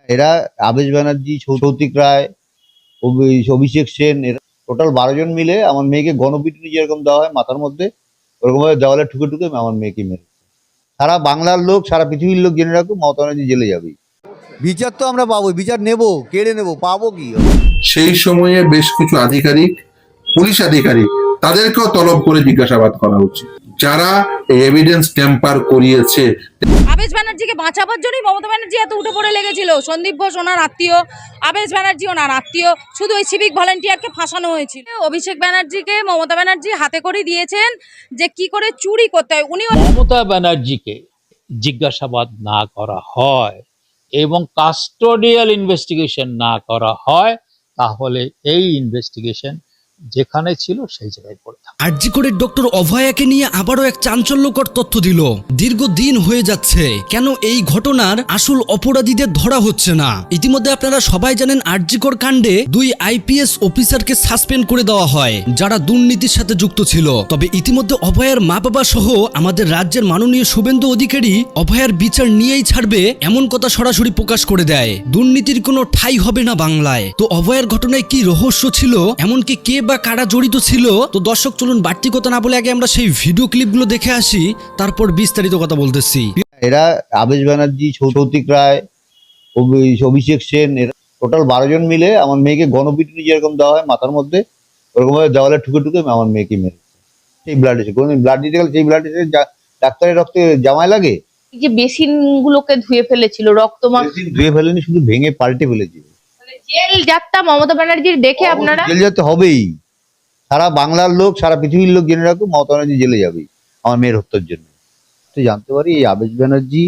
এরা আবেশ ব্যানার্জি, সৌতিক রায়, অভিষেক সেন, এরা টোটাল 12 জন মিলে আমার মেয়েকে গণপিটুনি যেরকম দেওয়া হয় মাথার মধ্যে, ওরকম ভাবে দেওয়ালে ঠুকে ঠুকে আমার মেয়েকে মেরে। সারা বাংলার লোক, সারা পৃথিবীর লোক জেনে রাখুক, মমতা ব্যানার্জি জেলে যাবেই। বিচার তো আমরা পাবো, বিচার নেবো, কেড়ে নেবো, পাবো কি? সেই সময়ে বেশ কিছু আধিকারিক, পুলিশ আধিকারিক, তাদেরকেও তলব করে জিজ্ঞাসাবাদ করা উচিত, যারা এভিডেন্স টেম্পার করিয়েছে। আবেশ ব্যানার্জিকে বাঁচাবার জন্যই মমতা ব্যানার্জি এত উঠে পড়ে লেগেছিল। সন্দীপ ঘোষ ওনার আত্মীয়, আবেশ ব্যানার্জি ওনার আত্মীয়, শুধু ওই সিভিক ভলেন্টিয়ারকে ফাঁসানো হয়েছিল। অভিষেক ব্যানার্জিকে মমতা ব্যানার্জি হাতে করে দিয়েছেন যে কি করে চুরি করতে হয়। উনি মমতা ব্যানার্জিকে জিজ্ঞাসাবাদ না করা হয় এবং কাস্টোডিয়াল ইনভেস্টিগেশন না করা হয়, তাহলে এই ইনভেস্টিগেশন যেখানে ছিল সেই জায়গায় পড়ে থাকে। আরজি করে ডক্টর অভয়াকে নিয়ে আবারও এক চাঞ্চল্যকর তথ্য দিল। দীর্ঘদিন হয়ে যাচ্ছে, কেন এই ঘটনার আসল অপরাধীদের ধরা হচ্ছে না? ইতিমধ্যে আপনারা সবাই জানেন আরজিকর কাণ্ডে 2 আইপিএস অফিসারকে সাসপেন্ড করে দেওয়া হয়, যারা দুর্নীতির সাথে যুক্ত ছিল। তবে ইতিমধ্যে অভয়ার মা বাবা সহ আমাদের রাজ্যের মাননীয় শুভেন্দু অধিকারী অভয়ার বিচার নিয়েই ছাড়বে এমন কথা সরাসরি প্রকাশ করে দেয়। দুর্নীতির কোনো ঠাঁই হবে না বাংলায়। তো অভয়ার ঘটনায় কি রহস্য ছিল, এমনকি কে বা কারা জড়িত ছিল? তো দর্শক চলুন বাড়তি কথা না বলে আগে আমরা সেই ভিডিও ক্লিপগুলো দেখে আসি, তারপর বিস্তারিত কথা বলতেছি। এরা আবেশ ব্যানার্জি, সৌতিক রায়, অভিষেক সেন, এরা টোটাল 12 জন মিলে আমার মেয়েকে গণপিটুনি যেরকম দেওয়া হয় মাথার মধ্যে, ওরকম ভাবে দেওয়ালে ঠুকে ঠুকে আমার মেয়েকে মেরে। সেই ব্লাড এসে কোনো ব্লাড দিতে গেলে সেই ব্লাড এসে ডাক্তারের রক্তে জামায় লাগে। এই যে বেসিন গুলোকে ধুয়ে ফেলেছিল, রক্ত ধুয়ে ফেলেনি, শুধু ভেঙে পাল্টে ফেলেছিল। জেল যাত্রা মমতা ব্যানার্জির দেখে আপনারা জেল যেতে হবেই। সারা বাংলার লোক, সারা পৃথিবীর লোক জেনে রাখুক, মমতা ব্যানার্জি জেলে যাবেই আমার মেয়ের হত্যার জন্য। তো জানতে পারি এই আবেশ ব্যানার্জি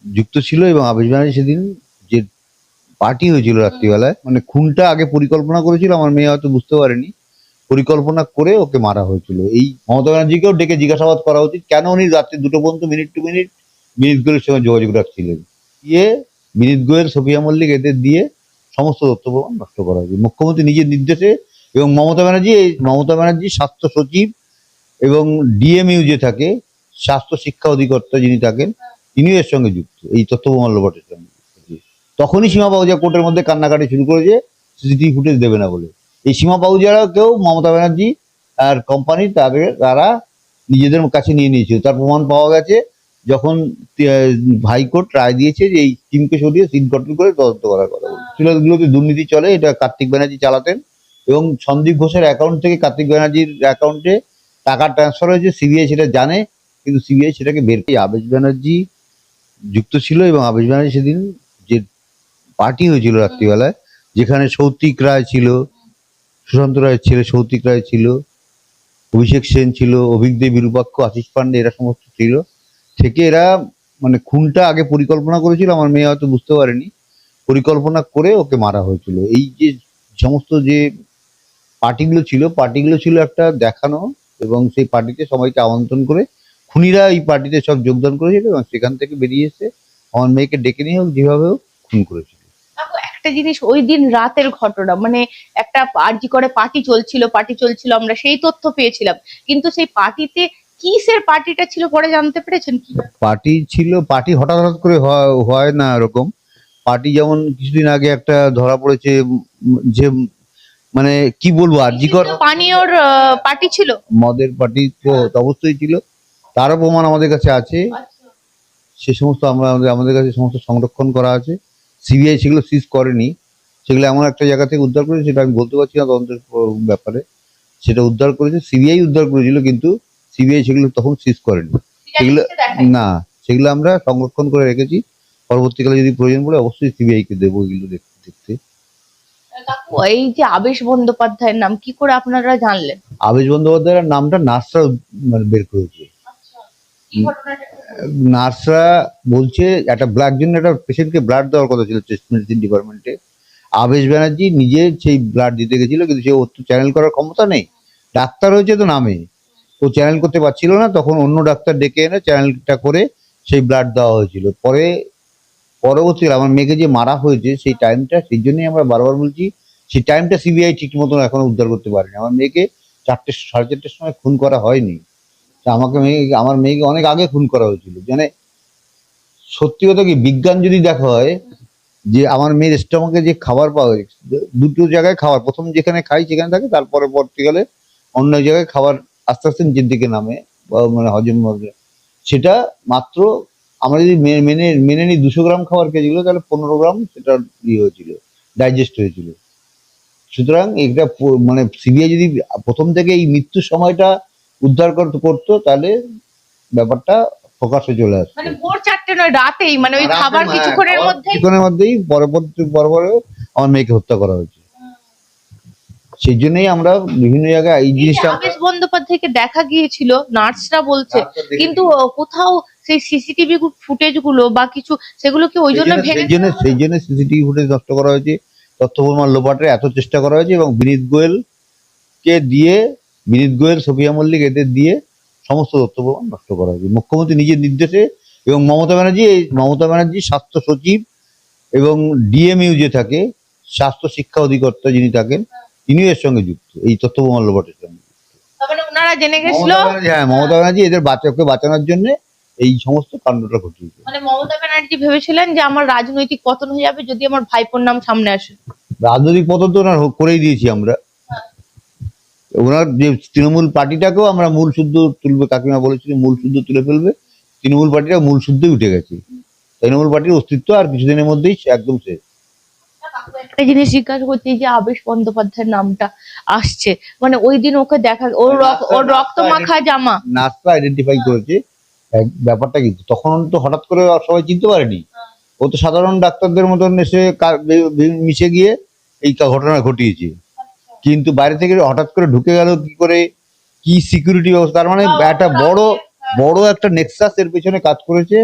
যুক্ত ছিল, এবং আবেশ ব্যানার্জি সেদিন যে পার্টি হয়েছিল রাত্রিবেলায়, মানে খুনটা আগে পরিকল্পনা করেছিল, আমার মেয়ে হয়তো বুঝতে পারেনি, পরিকল্পনা করে ওকে মারা হয়েছিল। এই মমতা ব্যানার্জিকেও ডেকে জিজ্ঞাসাবাদ করা উচিত, কেন উনি রাত্রি 2টো পর্যন্ত মিনিট টু মিনিট বিনীত গোয়েলের সঙ্গে যোগাযোগ রাখছিলেন। দিয়ে বিনীত গোয়েল, সফিয়া মল্লিক, এদের দিয়ে সমস্ত তথ্য প্রমাণ নষ্ট করা হয়েছে মুখ্যমন্ত্রী নিজের নির্দেশে। এবং মমতা ব্যানার্জি স্বাস্থ্য সচিব এবং ডিএমইউ যে থাকে, স্বাস্থ্য শিক্ষা অধিকর্তা যিনি থাকেন, তিনিও এর সঙ্গে যুক্ত, এই তথ্য প্রমাণ লোপাটের সঙ্গে। তখনই সীমা পাহুজা কোর্টের মধ্যে কান্নাকাটি শুরু করেছে সিসিটিভি ফুটেজ দেবে না বলে। এই সীমা পাহুজারাও কেউ মমতা ব্যানার্জি আর কোম্পানি তারা নিজেদের কাছে নিয়ে নিয়েছিল। তার প্রমাণ পাওয়া গেছে যখন হাইকোর্ট রায় দিয়েছে যে এই টিমকে সরিয়ে সিন কন্ট্রোল করে তদন্ত করার কথা বলছিল। এগুলোতে দুর্নীতি চলে, এটা কার্তিক ব্যানার্জি চালাতেন, এবং সন্দীপ ঘোষের অ্যাকাউন্ট থেকে কার্তিক ব্যানার্জির অ্যাকাউন্টে টাকা ট্রান্সফার হয়েছে। সিবিআই সেটা জানে, কিন্তু সিবিআই সেটাকে বের করে। আবেশ ব্যানার্জি যুক্ত ছিল, এবং আবেশ ব্যানার্জি সেদিন যে পার্টি হয়েছিল রাত্রিবেলায়, যেখানে সৌতিক রায় ছিল, সুশান্ত রায়ের ছেলে সৌতিক রায় ছিল, অভিষেক সেন ছিল, অভিজ্ঞ বিরূপাক্ষ, আশিস পান্ডে, এরা সমস্ত ছিল। থেকে এরা মানে খুনটা আগে পরিকল্পনা করেছিল, আমার মেয়ে হয়তো বুঝতে পারেনি, পরিকল্পনা করে ওকে মারা হয়েছিল। এই যে সমস্ত যে পার্টিগুলো ছিল একটা দেখানো, এবং সেই পার্টিতে সবাইকে আমন্ত্রণ করে খুনিরা এই পার্টিতে সব যোগদান করেছিল, এবং সেখান থেকে বেরিয়ে এসে আমার মেয়েকে ডেকে নিয়ে হোক যেভাবে হোক খুন করেছিল। একটা জিনিস, ওই দিন রাতের ঘটনা, মানে একটা আরজি করে পার্টি চলছিল, আমরা সেই তথ্য পেয়েছিলাম, কিন্তু সেই পার্টিতে কিসের পার্টিটা ছিল পরে জানতে পেরেছেন কি? পার্টি হঠাৎ হঠাৎ করে হয় না এরকম পার্টি। যেমন কিছুদিন আগে একটা ধরা পড়েছে, যে মানে কি বলবো, আরজিকর পানীয়র পার্টি ছিল, মদের পার্টি তো অবশ্যই ছিল, তারও প্রমাণ আমাদের কাছে আছে। সে সমস্ত আমাদের কাছে সমস্ত সংরক্ষণ করা আছে। সিবিআই সেগুলো সিজ করেনি, সেগুলো এমন একটা জায়গা থেকে উদ্ধার করেছে, সেটা আমি বলতে পারছি না তদন্তের ব্যাপারে। সেটা উদ্ধার করেছে সিবিআই, উদ্ধার করেছিল, কিন্তু সিবিআই সেগুলো তখন সিজ করেনি। সেগুলো না, সেগুলো আমরা সংরক্ষণ করে রেখেছি। পরবর্তীকালে যদি প্রয়োজন পড়ে অবশ্যই সিবিআই কে দেবো এগুলো দেখতে। এই যে আবেশ বন্দ্যোপাধ্যায়ের নাম কি করে আপনারা জানলেন? আবেশ বন্দ্যোপাধ্যায়ের নামটা নার্সরা বের করেছে। নার্সরা বলছে একটা পেশেন্টকে ব্লাড দেওয়ার কথা ছিল চেস্ট মেডিসিন ডিপার্টমেন্টে। আবেশ ব্যানার্জি নিজে সেই ব্লাড দিতে গেছিল, কিন্তু সে ওর তো চ্যানেল করার ক্ষমতা নেই, ডাক্তার হয়েছে তো নামে, ও চ্যানেল করতে পারছিল না। তখন অন্য ডাক্তার ডেকে এনে চ্যানেলটা করে সেই ব্লাড দেওয়া হয়েছিল। পরবর্তীকালে আমার মেয়েকে যে মারা হয়েছে সেই টাইমটা, সেই জন্যই আমরা বারবার বলছি, সেই টাইমটা সিবিআই ঠিক মতন এখনো উদ্ধার করতে পারেনি। আমার মেয়েকে 4:30 সময় খুন করা হয়নি। আমার মেয়েকে অনেক আগে খুন করা হয়েছিল। সত্যি কথা কি, বিজ্ঞান যদি দেখা হয়, যে আমার মেয়ের স্টমাকে যে খাবার পাওয়া যায়, দুটো জায়গায় খাবার, প্রথম যেখানে খাই সেখানে থাকে, তারপরে পরবর্তীকালে অন্য জায়গায় খাবার আস্তে আস্তে নিচের দিকে নামে, বা মানে হজম হবে। সেটা মাত্র আমরা যদি মেনে মেনে নিই 200 গ্রাম খাবার খেয়েছিল, তাহলে 15 গ্রাম সেটা ইয়ে হয়েছিল, ডাইজেস্ট হয়েছিল। সুতরাং এটা মানে সিবিআই যদি প্রথম থেকে এই মৃত্যুর সময়টা উদ্ধার করতো, তাহলে ব্যাপারটা প্রকাশ্যে চলে আসতো। মানে ভোর 4টে নয়, রাতেই, মানে ওই খাবার কিছুক্ষণের মধ্যে। কিছুক্ষণের মধ্যেই পরে আমার মেয়েকে হত্যা করা হয়েছে। সেই জন্যই আমরা বিভিন্ন জায়গায় এই জিনিসটা আবেশ বন্দ্যোপাধ্যায়কে দেখা গিয়েছিল, নার্সরা বলছে, কিন্তু কোথাও সেই সিসিটিভি ফুটেজ গুলো বা কিছু, সেগুলো কি ওই জন্য ভেঙে সেই জন্য সিসিটিভি ফুটেজ নষ্ট করা হয়েছে, তথ্য প্রমাণ লোপাটের এত চেষ্টা করা হয়েছে, এবং বিনীত গোয়েল, সফিয়া মল্লিক এদের দিয়ে সমস্ত তথ্য প্রমাণ নষ্ট করা হয়েছে মুখ্যমন্ত্রী নিজের নির্দেশে। এবং মমতা ব্যানার্জি স্বাস্থ্য সচিব এবং ডিএমইউ যে থাকে, স্বাস্থ্য শিক্ষা অধিকর্তা যিনি থাকেন, তিনিও এর সঙ্গে যুক্ত, এই তথ্য প্রমাণ লোপাটের সঙ্গে। মানে ওনারা জেনে গেছিল। মমতা ব্যানার্জি এদের বাচ্চাকে বাঁচানোর জন্য এই সমস্ত কাণ্ডটা ঘটিয়েছে। মানে মমতা ব্যানার্জি ভেবেছিলেন যে আমার রাজনৈতিক পতন হয়ে যাবে যদি আমার ভাইপোর নাম সামনে আসে। রাজনৈতিক পতন তো ওনার করেই দিয়েছি আমরা। ওনার যে তৃণমূল পার্টিটাকেও আমরা মূল শুদ্ধ তুলবে, কাকিমা বলেছিল মূল শুদ্ধ তুলে ফেলবে, তৃণমূল পার্টিটা মূল শুদ্ধই উঠে গেছে। তৃণমূল পার্টির অস্তিত্ব আর কিছুদিনের মধ্যেই একদম শেষ। একটা জিনিস জিজ্ঞাসা করছি, যে আবেশ বন্দ্যোপাধ্যায়ের নামটা আসছে, মানে ওই দিন ওকে দেখা, ওর রক্ত মাখা জামা, নার্সরা আইডেন্টিফাই করেছে ব্যাপারটা, কিন্তু তখন তো হঠাৎ করে সবাই চিনতে পারেনি। ও তো সাধারণ ডাক্তারদের মতন এসে মিশে গিয়ে এই ঘটনা ঘটিয়েছে, কিন্তু বাইরে থেকে হঠাৎ করে ঢুকে গেল কি করে, কি সিকিউরিটি ব্যবস্থা, তার মানে একটা বড় একটা নেক্সাস এর পেছনে কাজ করেছে,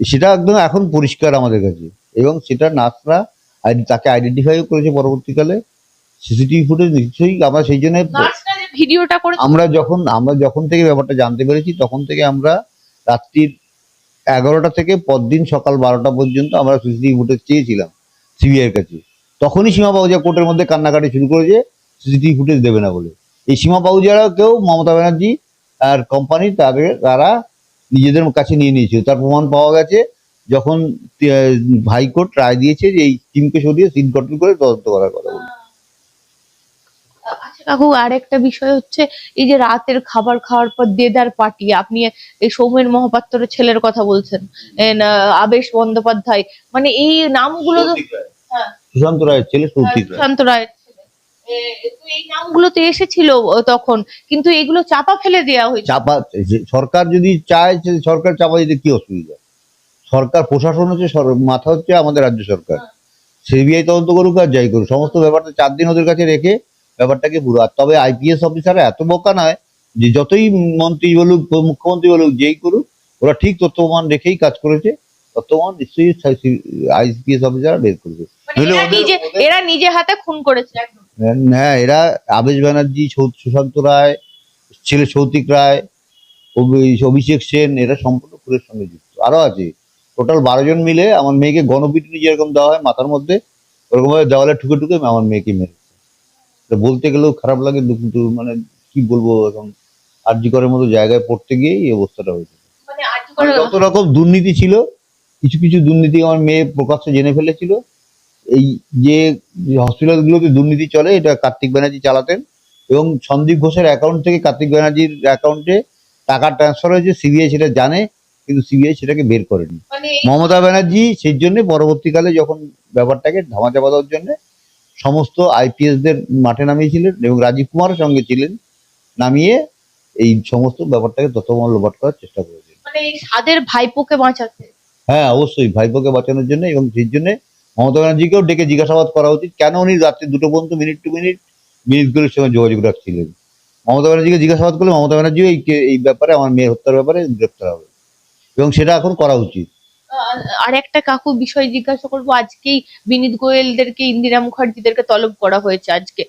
সেটা একদম এখন পরিষ্কার আমাদের কাছে। এবং সেটা নার্সরা তাকে আইডেন্টিফাই করেছে পরবর্তীকালে, সিসিটিভি ফুটেজ নিশ্চয়ই। আমরা সেই জন্য ভিডিওটা করে আমরা যখন থেকে ব্যাপারটা জানতে পেরেছি, তখন থেকে আমরা রাত্রির 11টা থেকে পরদিন সকাল 12টা পর্যন্ত আমরা সিসিটিভি ফুটেজ চেয়েছিলাম সিবিআই এর কাছে। তখনই সীমা পাহুজা কোর্টের মধ্যে কান্নাকাটি শুরু করেছে সিসিটিভি ফুটেজ দেবে না বলে। এই সীমা পাহুজারা কেউ মমতা ব্যানার্জি আর কোম্পানি তারা নিজেদের কাছে নিয়ে নিয়েছিল। তার প্রমাণ পাওয়া গেছে যখন হাইকোর্ট রায় দিয়েছে যে এই টিমকে সরিয়ে সিট গঠন করে তদন্ত করার কথা বলে। আচ্ছা কাকু, আর একটা বিষয় হচ্ছে, এই যে রাতের খাবার খাওয়ার পর দেদার পার্টি, আপনি এই সৌমেন মহাপাত্রের ছেলের কথা বলছেন, আবেশ বন্দ্যোপাধ্যায়, মানে এই নামগুলো তো সুশান্ত রায়ের ছেলে সুশান্ত রায়ের ছেলে, এই নামগুলো তো এসেছিল তখন, কিন্তু এগুলো চাপা ফেলে দেওয়া হয়েছে। সরকার যদি চায়, সরকার চাপা দিতে কি অসুবিধা? সরকার প্রশাসন হচ্ছে, মাথা হচ্ছে আমাদের রাজ্য সরকার। সিবিআই তদন্ত করুক আর যাই করুক, সমস্ত ব্যাপারটা 4 দিন ওদের কাছে রেখে ব্যাপারটাকে পুরো। আর তবে আইপিএস অফিসাররা এত বোকা নয় যে যতই মন্ত্রী বলুক, মুখ্যমন্ত্রী বলুক, যেই করুক, ওরা ঠিক তথ্য প্রমাণ রেখেই কাজ করেছে। তথ্য প্রমাণ নিশ্চয়ই আইপিএস অফিসাররা বের করবে। এরা নিজে হাতে খুন করেছে একদম। হ্যাঁ, এরা আবেশ ব্যানার্জি, সুশান্ত রায়, ছেলে সৌতিক রায়, অভিষেক সেন, এরা সম্পূর্ণ খুনের সঙ্গে যুক্ত। আরো আছে, টোটাল 12 জন মিলে আমার মেয়েকে গণপিটুনি যেরকম দেওয়া হয় মাথার মধ্যে, ওরকম ভাবে দেওয়ালে ঠুকে ঠুকে আমার মেয়েকে মেরেছে। বলতে গেলেও খারাপ লাগে, মানে কি বলবো, এখন আরজি করার মতো জায়গায় পড়তে গিয়ে এই অবস্থাটা হয়েছে। মানে যত রকম দুর্নীতি ছিল, কিছু কিছু দুর্নীতি আমার মেয়ে প্রকাশ্যে জেনে ফেলেছিল। এই যে হসপিটাল গুলোতে দুর্নীতি চলে, এটা কার্তিক ব্যানার্জি চালাতেন, এবং সন্দীপ ঘোষের অ্যাকাউন্ট থেকে কার্তিক ব্যানার্জির অ্যাকাউন্টে টাকা ট্রান্সফার হয়েছে। সিবিআই সেটা জানে, কিন্তু সিবিআই সেটাকে বের করেনি। মমতা ব্যানার্জি সেই জন্য পরবর্তীকালে যখন ব্যাপারটাকে ধামাচাপা দেওয়ার জন্য সমস্ত আইপিএস দের মাঠে নামিয়েছিলেন, এবং রাজীব কুমারের সঙ্গে ছিলেন, নামিয়ে এই সমস্ত ব্যাপারটাকে তথ্যপ্রমাণ লোপাট করার চেষ্টা করেছেন। মানে এই সাদের ভাইপোকে বাঁচাতে। হ্যাঁ, অবশ্যই ভাইপোকে বাঁচানোর জন্য। এবং সেই জন্য মমতা ব্যানার্জিকেও ডেকে জিজ্ঞাসাবাদ করা উচিত, কেন উনি রাত্রি 2টো পর্যন্ত মিনিট টু মিনিট বিনীতগুলির সঙ্গে যোগাযোগ রাখছিলেন। মমতা ব্যানার্জিকে জিজ্ঞাসাবাদ করলে মমতা ব্যানার্জিও এই ব্যাপারে, আমার মেয়ের হত্যার ব্যাপারে গ্রেপ্তার হবে, এবং সেটা এখন করা উচিত। আর একটা কাকু বিষয় জিজ্ঞাসা করবো, আজকেই বিনীত গোয়েলদেরকে, ইন্দিরা মুখার্জিদেরকে তলব করা হয়েছে আজকে।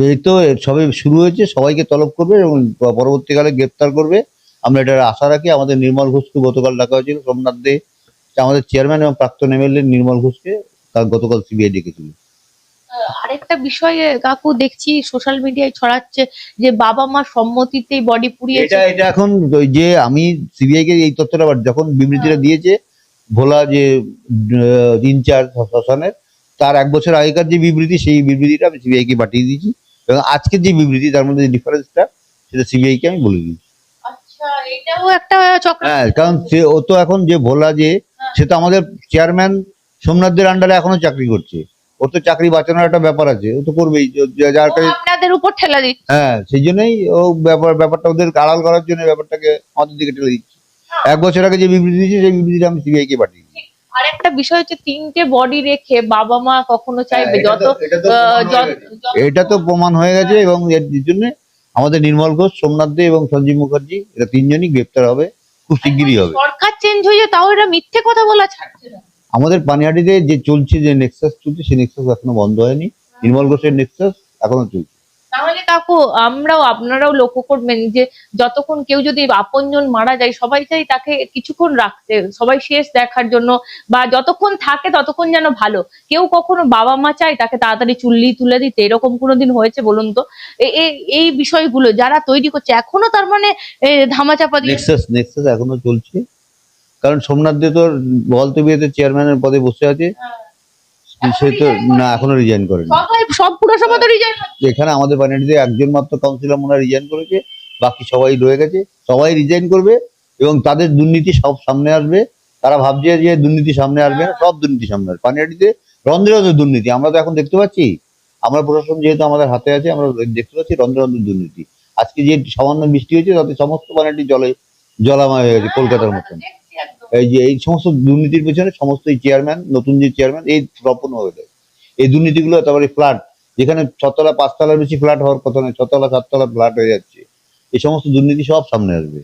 এই তো সবে শুরু হয়েছে, সবাইকে তলব করবে এবং পরবর্তীকালে গ্রেপ্তার করবে, আমরা এটা আশা রাখি। আমাদের নির্মল ঘোষকে গতকাল ডাকা হয়েছিল, সোমনাথ দে আমাদের চেয়ারম্যান এবং প্রাক্তন এমএলএ নির্মল ঘোষকে তার গতকাল সিবিআই ডেকেছিল। আরেকটা বিষয়ে কাকু দেখছি সোশ্যাল মিডিয়ায় ছড়াচ্ছে যে বাবা মা সম্মতিতেই বডি পুড়িয়েছে। এটা এখন ওই যে আমি সিবিআই কে এই তথ্যটা যখন বিবৃতিটা দিয়েছে, ভোলা যে ইনচার্জ শ্মশানের, তার 1 বছর আগেকার যে বিবৃতি, সেই বিবৃতিটা আমি সিবিআই কে পাঠিয়ে দিয়েছি, এবং আজকের যে বিবৃতি তার মধ্যে ডিফারেন্সটা সেটা সিবিআই কে আমি বলে দিয়েছি। আচ্ছা, এটাও একটা চক্র। হ্যাঁ, কারণ ও তো এখন যে ভোলা যে, সে তো আমাদের চেয়ারম্যান সোমনাথদের আন্ডারে এখনো চাকরি করছে। ওর তো চাকরি বাঁচানোর একটা ব্যাপার আছে, ও তো করবেই, যার কাছে। আপনাদের উপর ঠেলা দিচ্ছে। হ্যাঁ, সেই জন্যই ও ব্যাপারটা ওদের আড়াল করার জন্য ব্যাপারটাকে আমাদের দিকে ঠেলে দিচ্ছে। 1 বছর আগে যে বিবৃতি দিয়েছে সেই বিবৃতিটা আমি সিবিআই কে পাঠিয়ে দিয়েছি। আরেকটা বিষয় হচ্ছে 3টে বডি রেখে বাবা মা কখনো চাইবে হ্যাঁ, এটা তো প্রমাণ হয়ে গেছে, এবং এর জন্য আমাদের নির্মল ঘোষ, সোমনাথ দে এবং সঞ্জীব মুখার্জি, এরা 3জনই গ্রেপ্তার হবে, খুব শিগগিরই হবে। সরকার চেঞ্জ হয়ে তাও এরা মিথ্যে কথা বলা ছাড়ছে না। আমাদের পানিহাটিতে যে চলছে, যে নেক্সাস চলছে, সেই নেক্সাস এখনো বন্ধ হয়নি। নির্মল ঘোষের নেক্সাস এখনো চলছে। তাহলে কাকু আপনারাও লক্ষ্য করবেন যে যতক্ষণ কেউ যদি আপনজন মারা যায় সবাই চাই তাকে কিছুক্ষণ রাখতে, সবাই শেষ দেখার জন্য, বা যতক্ষণ থাকে ততক্ষণ যেন ভালো। কেউ কখনো বাবা মা চায় তাকে তাড়াতাড়ি চুল্লি তুলে দিতে? এরকম কোনোদিন হয়েছে বলুন তো? এই বিষয়গুলো যারা তৈরি করছে এখনো তার মানে ধামাচাপা দিয়ে। নেক্সাস এখনো চলছে, কারণ সোমনাথ দে তো বলতে বিয়েতে চেয়ারম্যানের পদে বসে আছে, সে তো না, এখনো রিজাইন করেনি। সব পুরসভা তো রিজাইন। এখানে আমাদের পানিহাটিতে একজন মাত্র কাউন্সিলর মনে হয় রিজাইন করেছে, বাকি সবাই রয়ে গেছে। সবাই রিজাইন করবে এবং তাদের দুর্নীতি সব সামনে আসবে। তারা ভাবছে যে দুর্নীতি সামনে আসবে না, সব দুর্নীতি সামনে আসবে। পানিহাটিতে রন্ধ্রে রন্ধ্রে দুর্নীতি, আমরা তো এখন দেখতে পাচ্ছি। আমরা প্রশাসন যেহেতু আমাদের হাতে আছে, আমরা দেখতে পাচ্ছি রন্ধ্রে রন্ধ্রে দুর্নীতি। আজকে যে সামান্য বৃষ্টি হয়েছে তাতে সমস্ত পানিহাটি জলাময় হয়ে গেছে কলকাতার মতন। এই সমস্ত দুর্নীতির পেছনে সমস্ত এই চেয়ারম্যান, নতুন যে চেয়ারম্যান, এই স্থাপন হয়ে যায় এই দুর্নীতিগুলো। তারপরে ফ্ল্যাট, যেখানে 6তলা 5তলার বেশি ফ্ল্যাট হওয়ার কথা নয়, 6তলা 7তলা ফ্ল্যাট হয়ে যাচ্ছে। এই সমস্ত দুর্নীতি সব সামনে আসবে।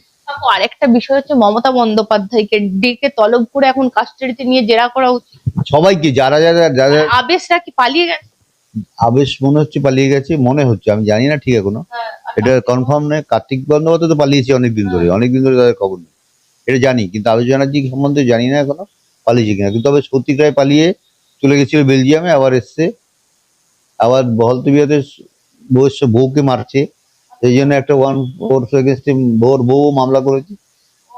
আরেকটা বিষয় হচ্ছে মমতা বন্দ্যোপাধ্যায়কে ডেকে তলব করে এখন কাস্টাডিতে নিয়ে জেরা করা উচিত। সবাইকে, যারা যারা যারা আবেশরা কি পালিয়ে গেছে? আবেশ মনে হচ্ছে পালিয়ে গেছে, মনে হচ্ছে, আমি জানি না ঠিক এখনো, এটা কনফার্ম নয়। কার্তিক বন্দ্যোপাধ্যায় তো পালিয়েছে অনেকদিন ধরে তাদের খবর নেই, এটা জানি। কিন্তু আবেশ ব্যানার্জি সম্বন্ধে জানি না এখনো পালিয়েছে কিনা। কিন্তু তবে সৌতিক রায় পালিয়ে চলে গেছিল বেলজিয়ামে, আবার এসছে, আবার বহলতবিয়াতে বউকে মারছে, সেই জন্য একটা 144 এগেনস্টে বউ মামলা করেছে।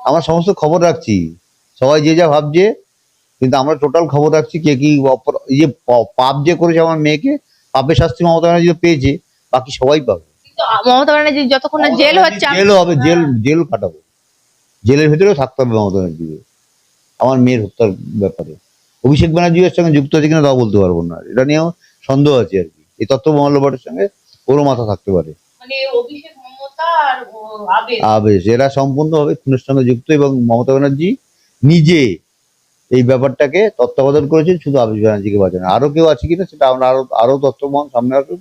আমরা সমস্ত খবর রাখছি, সবাই যে যা ভাবছে, কিন্তু আমরা টোটাল খবর রাখছি কে কি এই যে পাপ যে করেছে আমার মেয়েকে, পাপের শাস্তি মমতা ব্যানার্জি তো পেয়েছে, বাকি সবাই পাবে। কিন্তু মমতা ব্যানার্জি যতক্ষণ না জেল হচ্ছে, জেল হবে, জেল কাটাবো, জেলের ভিতরেও থাকতে হবে মমতা ব্যানার্জিকে আমার মেয়ের হত্যার ব্যাপারে। অভিষেক ব্যানার্জির সঙ্গে যুক্ত আছে কিনা তাও বলতে পারবো না, এটা নিয়েও সন্দেহ আছে আর কি। এই তত্ত্ব মহল্লবাটের সঙ্গে ওরও মাথা থাকতে পারে। মানে অভিষেক, মমতা আর আবেশ এরা সম্পূর্ণভাবে খুনের সঙ্গে যুক্ত, এবং মমতা ব্যানার্জি নিজে এই ব্যাপারটাকে তত্ত্বাবধান করেছেন শুধু আবেশ ব্যানার্জিকে বাঁচানো। আরো কেউ আছে কিনা সেটা আমরা আরো তত্ত্বমহল সামনে আসুন,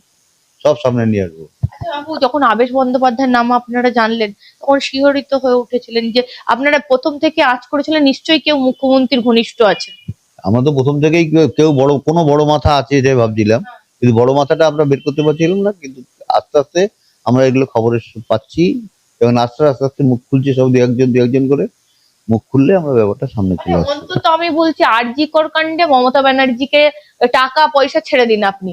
সব সামনে নিয়ে আসবো। আচ্ছা বাবু, যখন আবেশ বন্দ্যোপাধ্যায়ের নাম আপনারা জানলেন তখন শিহরিত হয়ে উঠেছিলেন যে আপনারা প্রথম থেকে আঁচ করেছিলেন নিশ্চয়ই কেউ মুখ্যমন্ত্রীর ঘনিষ্ঠ আছে। আমরা তো প্রথম থেকেই কেউ কোনো বড় মাথা আছে এটাই ভাবছিলাম, কিন্তু বড় মাথাটা আমরা বের করতে পারছিলাম না। কিন্তু আস্তে আস্তে আমরা এগুলো খবরের পাচ্ছি, এবং আস্তে আস্তে মুখ খুলছে সব দু একজন করে। মুখ খুললে আমরা ব্যাপারটা সামনে চলে আসবে। অন্তত আমি বলছি আরজিকর কাণ্ডে মমতা ব্যানার্জিকে টাকা পয়সা ছেড়ে দিন আপনি,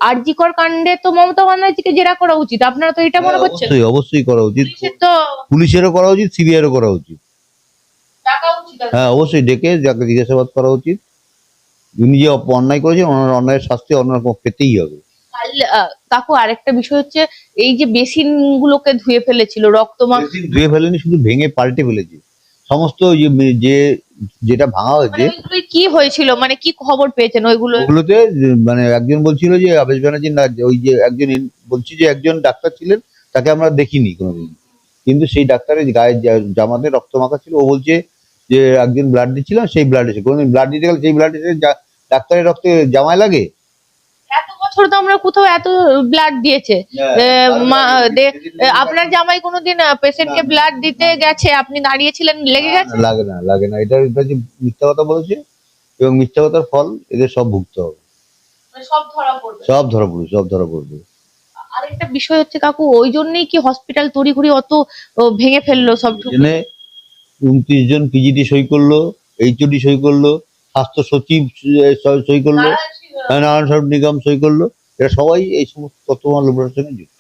আরজিকর কাণ্ডে তো মমতা ব্যানার্জিকে জেরা করা উচিত। আপনারা তো এটা মনে করছেন? অবশ্যই অবশ্যই করা উচিত, পুলিশের তো পুলিশেরও করা উচিত, সিবিআইয়েরও করা উচিত। টাকা উচিত। হ্যাঁ, অবশ্যই ডেকে যাকে জিজ্ঞাসাবাদ করা উচিত। উনি যে অন্যায় করেছেন, ওনার অন্যায়ের শাস্তি অন্য পেতেই হবে। কাকু আরেকটা বিষয় হচ্ছে এই যে বেসিন গুলোকে ধুয়ে ফেলেছিল, ধুয়ে ফেলেনি, শুধু ভেঙে পাল্টে ফেলেছে সমস্ত। যেটা ভাঙা হয়েছে, কি হয়েছিল, মানে কি খবর পেয়েছেন ওগুলোতে? মানে একজন বলছিল যে আবেশ ব্যানার্জি না, ওই যে একজন বলছি যে একজন ডাক্তার ছিলেন, তাকে আমরা দেখিনি কোনোদিন, কিন্তু সেই ডাক্তারের গায়ে জামাতে রক্ত মাখা ছিল। ও বলছে যে একজন ব্লাড দিচ্ছিলাম, সেই ব্লাড এসে, কোনোদিন ব্লাড দিতে গেলে সেই ব্লাড এসে ডাক্তারের রক্তে জামায় লাগে? এত বছর তো আমরা কোথাও এত ব্লাড দিয়েছে? আপনার জামাই কোনোদিন পেশেন্টকে ব্লাড দিতে গেছে, আপনি দাঁড়িয়েছিলেন, লেগে গেছে? লাগে না। এটা যে মিথ্যা কথা বলেছে, এবং মিথ্যা কথার ফল এদের সব ভুগতে হবে, সব ধরা পড়বে। সব ধরা পড়বে। আরেকটা বিষয় হচ্ছে কাকু, ওই জন্যই কি হসপিটাল তড়িঘড়ি অত ভেঙে ফেললো সব? 29 জন পিজিটি সই করলো, এইচওডি সই করলো, স্বাস্থ্য সচিব সই করলো, নারায়ণ স্বরূপ নিগম সই করলো। এরা সবাই এই সমস্ত তত্ত্বমহল লোকের সঙ্গে যুক্ত।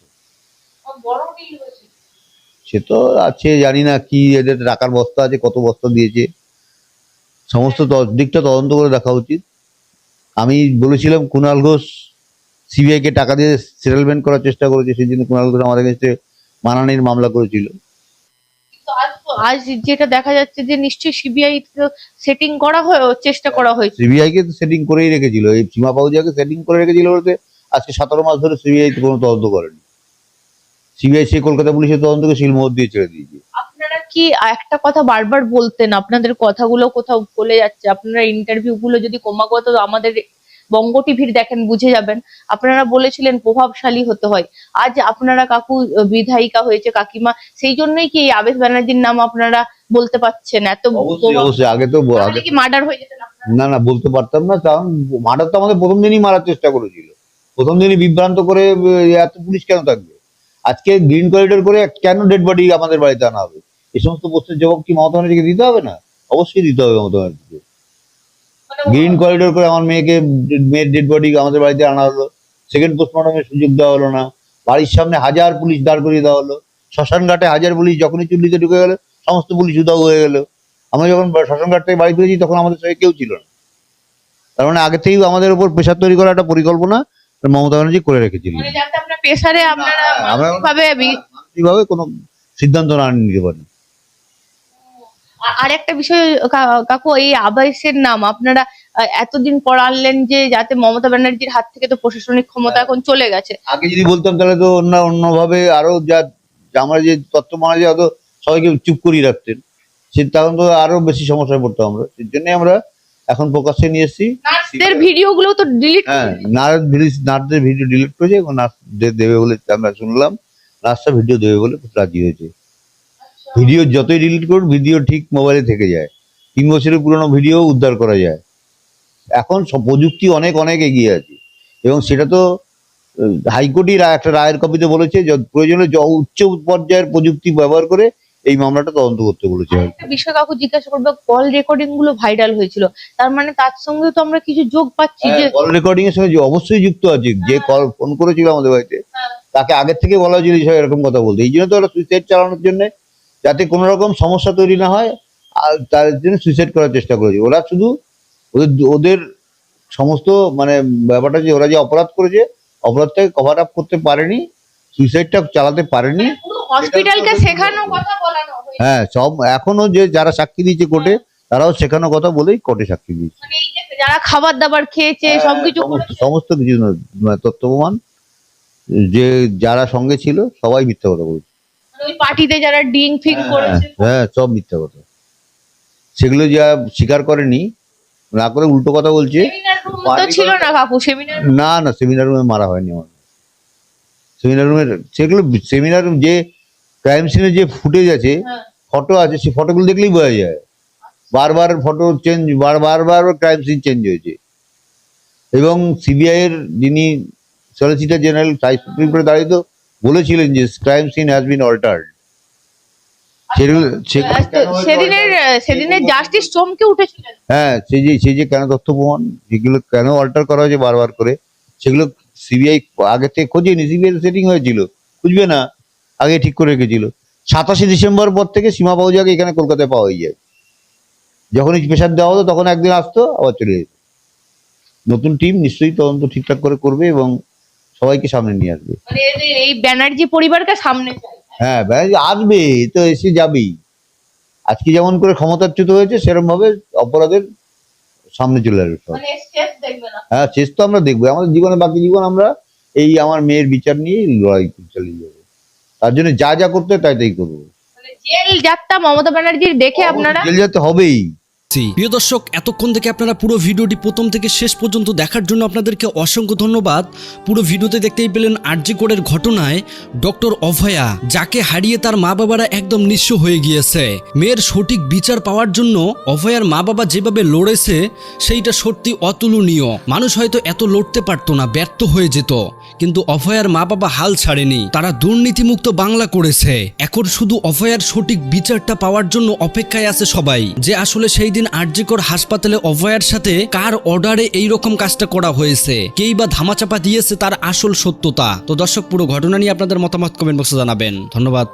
সে তো আছে, জানি না কি এদের টাকার বস্তা আছে, কত বস্তা দিয়েছে, সমস্ত দিকটা তদন্ত করে দেখা উচিত। আমি বলেছিলাম কুণাল ঘোষ সিবিআই কে টাকা দিয়ে সেটেলমেন্ট করার চেষ্টা করেছে, সেই জন্য কুণাল ঘোষ আমাদের কাছে মানহানির মামলা করেছিল। আজ যেটা দেখা যাচ্ছে যে নিশ্চয়ই সিবিআই সেটিং করা চেষ্টা করা হয়েছে। সিবিআই কে সেটিং করেই রেখেছিল, এই সীমা পাউজাকে সেটিং করে রেখেছিল বলতে আজকে 17 মাস ধরে সিবিআই কোনো তদন্ত করেনি। সিবিআই সে কলকাতা পুলিশের তদন্তকে সিলমোহর দিয়ে ছেড়ে দিয়েছে। আপনারা কি একটা কথা বারবার বলতেন, আপনাদের কথাগুলো কোথাও ভুলে যাচ্ছে, আপনারা ইন্টারভিউ গুলো যদি ক্রমাগত আমাদের বঙ্গ টিভির দেখেন বুঝে যাবেন, আপনারা বলেছিলেন প্রভাবশালী হতে হয়। আজ আপনারা কাকু বিধায়িকা হয়েছে কাকিমা, সেই জন্যই কি এই আবেশ ব্যানার্জির নাম আপনারা বলতে পারছেন? এত অবশ্যই আগে তো তাহলে কি মার্ডার হয়ে যেতেন আপনারা? না বলতে পারতাম না, কারণ মার্ডার তো আমাদের প্রথম দিনই মারার চেষ্টা করেছিল, প্রথম দিনই বিভ্রান্ত করে। এত পুলিশ কেন থাকবে? আজকে গ্রিন করিডোর করে কেন ডেড বডি আমাদের বাড়িতে আনা হবে? এই সমস্ত প্রশ্নের জবাব কি মমতা ব্যানার্জিকে দিতে হবে না? অবশ্যই দিতে হবে মমতা ব্যানার্জিকে। গ্রিন করিডোর করে আমার মেয়ের ডেড বডি আমাদের বাড়িতে আনা হলো, সেকেন্ড পোস্টমর্টমের সুযোগ দেওয়া হলো না, বাড়ির সামনে 1000 পুলিশ দাঁড় করিয়ে দেওয়া হলো, শ্মশান ঘাটে 1000 পুলিশ, যখনই চুল্লিতে ঢুকে গেল সমস্ত পুলিশ উধাও হয়ে গেল। আমরা যখন শ্মশান ঘাট থেকে বাড়ি ফিরেছি তখন আমাদের সঙ্গে কেউ ছিল না। তার মানে আগে থেকেই আমাদের উপর প্রেশার তৈরি করার একটা পরিকল্পনা মমতা ব্যানার্জি করে রেখেছিলেন। মানে যাতে আপনারা প্রেসারে আপনারা মানসিকভাবে কোনো সিদ্ধান্ত না নিতে পারেন। আর একটা বিষয় কাকু, এই আবাসের নাম আপনারা এতদিন পর আনলেন যে যাতে মমতা ব্যানার্জির হাত থেকে তো প্রশাসনিক ক্ষমতা এখন চলে গেছে। আগে যদি বলতাম তাহলে তো অন্যভাবে আরো আমরা যে তথ্য মানা যায় হয়তো সবাইকে চুপ করিয়ে রাখতেন, সে তখন তো আরো বেশি সমস্যায় পড়তাম আমরা। সেই জন্য আমরা এখন প্রকাশ্যে নিয়ে এসেছি। নার্সদের ভিডিও গুলো তো ডিলিট, হ্যাঁ, নার্সদের ভিডিও ডিলিট করেছে এবং নার্সদের দেবে বলে আমরা শুনলাম, নার্সরা ভিডিও দেবে বলে রাজি হয়েছে। ভিডিও যতই ডিলিট করুন ভিডিও ঠিক মোবাইলে থেকে যায়, 3 বছরের পুরনো ভিডিও উদ্ধার করা যায়। এখন সব প্রযুক্তি অনেক অনেক এগিয়ে আছে এবং সেটা তো হাইকোর্টই একটা রায়ের কপিতে বলেছে প্রয়োজনে উচ্চ পর্যায়ের প্রযুক্তি ব্যবহার করে এই মামলাটা তদন্ত করতে বলেছে। একটা বিষয় কাকু জিজ্ঞাসা করবো, কল রেকর্ডিং গুলো ভাইরাল হয়েছিল, তার মানে তার সঙ্গে তো আমরা কিছু যোগ পাচ্ছি যে কল রেকর্ডিং এর সঙ্গে অবশ্যই যুক্ত আছে। যে কল ফোন করেছিল আমাদের বাড়িতে তাকে আগের থেকে বলা হয়েছিল এরকম কথা বলতে, এই জন্য তো ওরা সুইসাইড চালানোর জন্য, যাতে কোনো রকম সমস্যা তৈরি না হয় আর তার জন্য সুইসাইড করার চেষ্টা করেছে। ওরা শুধু ওদের সমস্ত মানে ব্যাপারটা যে ওরা যে অপরাধ করেছে অপরাধটাকে কভার আপ করতে পারেনি, সুইসাইডটা চালাতে পারেনি। হসপিটালকে শেখানো কথা বলানো হয়েছে। হ্যাঁ, সব এখনো যে যারা সাক্ষী দিয়েছে কোর্টে তারাও শেখানো কথা বলেই কোর্টে সাক্ষী দিয়েছে। মানে এই যে যারা খাবার দাবার খেয়েছে সবকিছু সমস্ত কিছু তথ্য প্রমাণ যে যারা সঙ্গে ছিল সবাই মিথ্যা কথা বলেছে। ওই পার্টিতে যারা ডিং ফিং করেছে, হ্যাঁ সব মিথ্যা কথা, সেগুলো যা স্বীকার করেনি না করে উল্টো কথা বলছে। সেমিনার রুম তো ছিল না কাকু, সেমিনার না সেমিনার রুমে মারা হয়নি আমার। সেমিনার রুমের সেগুলো সেমিনার রুম যে ক্রাইম সিনের যে ফুটেজ আছে, ফটো আছে, সেই ফটোগুলো দেখলেই বোঝা যায় বারবার ফটো চেঞ্জ, বারবার ক্রাইম সিন চেঞ্জ হয়েছে। এবং সিবিআই এর যিনি সলিসিটর জেনারেল সুপ্রিম কোর্টে দাঁড়িয়ে তো বলেছিলেন যে crime scene has been altered. সেদিনের জাস্টিস চমকে উঠেছিলেন। হ্যাঁ, সেই যে কেন তথ্য প্রমাণ যেগুলো কেন অল্টার করা হয়েছে বারবার করে, সেগুলো সিবিআই আগে থেকে খোঁজেনি, সিবিআই সেটিং হয়েছিল, খুঁজবে না, আগে ঠিক করে রেখেছিল। 27 ডিসেম্বর পর থেকে সীমা পাউজাকে এখানে কলকাতায় পাওয়া যায়, যখনই প্রেশার দেওয়া হতো তখন একদিন আসতো আবার চলে যেত। নতুন টিম নিশ্চয়ই তদন্ত ঠিকঠাক করে করবে এবং সবাইকে সামনে নিয়ে আসবে। মানে এই ব্যানার্জি পরিবারকে সামনে চাই। হ্যাঁ, আসবে, তো এসে যাবেই। আজকে যেমন করে ক্ষমতাচ্যুত হয়েছে সেরকম ভাবে অপরাধের সামনে চলে আসবে সব। মানে শেষ দেখবে না। হ্যাঁ, শেষ তো আমরা দেখবো। আমাদের জীবনে বাকি জীবন আমরা এই আমার মেয়ের বিচার নিয়ে লড়াই চালিয়ে যাবো। তার জন্য যা যা করতে হয় তাই করবো। মানে জেল যাত্রা মমতা ব্যানার্জির দেখে আপনারা জেল যেতে হবেই। প্রিয় দর্শক, এতক্ষণ থেকে আপনারা পুরো ভিডিওটি প্রথম থেকে শেষ পর্যন্ত দেখার জন্য আপনাদেরকে অসংখ্য ধন্যবাদ। পুরো ভিডিওতে দেখতেই পেলেন আরজি কোডের ঘটনায় ডক্টর অভয়া, যাকে হারিয়ে তার মা বাবারা একদম নিঃস্ব হয়ে গিয়েছে। মেয়ের সঠিক বিচার পাওয়ার জন্য অভয়ার মা বাবা যেভাবে লড়েছে সেইটা সত্যি অতুলনীয়। মানুষ হয়তো এত লড়তে পারতো না, ব্যর্থ হয়ে যেত, কিন্তু অভয়ার মা বাবা হাল ছাড়েনি। তারা দুর্নীতিমুক্ত বাংলা করেছে। এখন শুধু অভয়ার সঠিক বিচারটা পাওয়ার জন্য অপেক্ষায় আছে সবাই, যে আসলে সেই দিন আরজিকর হাসপাতালে অভয়ার সাথে কার অর্ডারে এই রকম কাজটা করা হয়েছে, কেই বা ধামাচাপা দিয়েছে তার আসল সত্যতা। তো দর্শক, পুরো ঘটনা নিয়ে আপনাদের মতামত কমেন্ট বক্সে জানাবেন। ধন্যবাদ।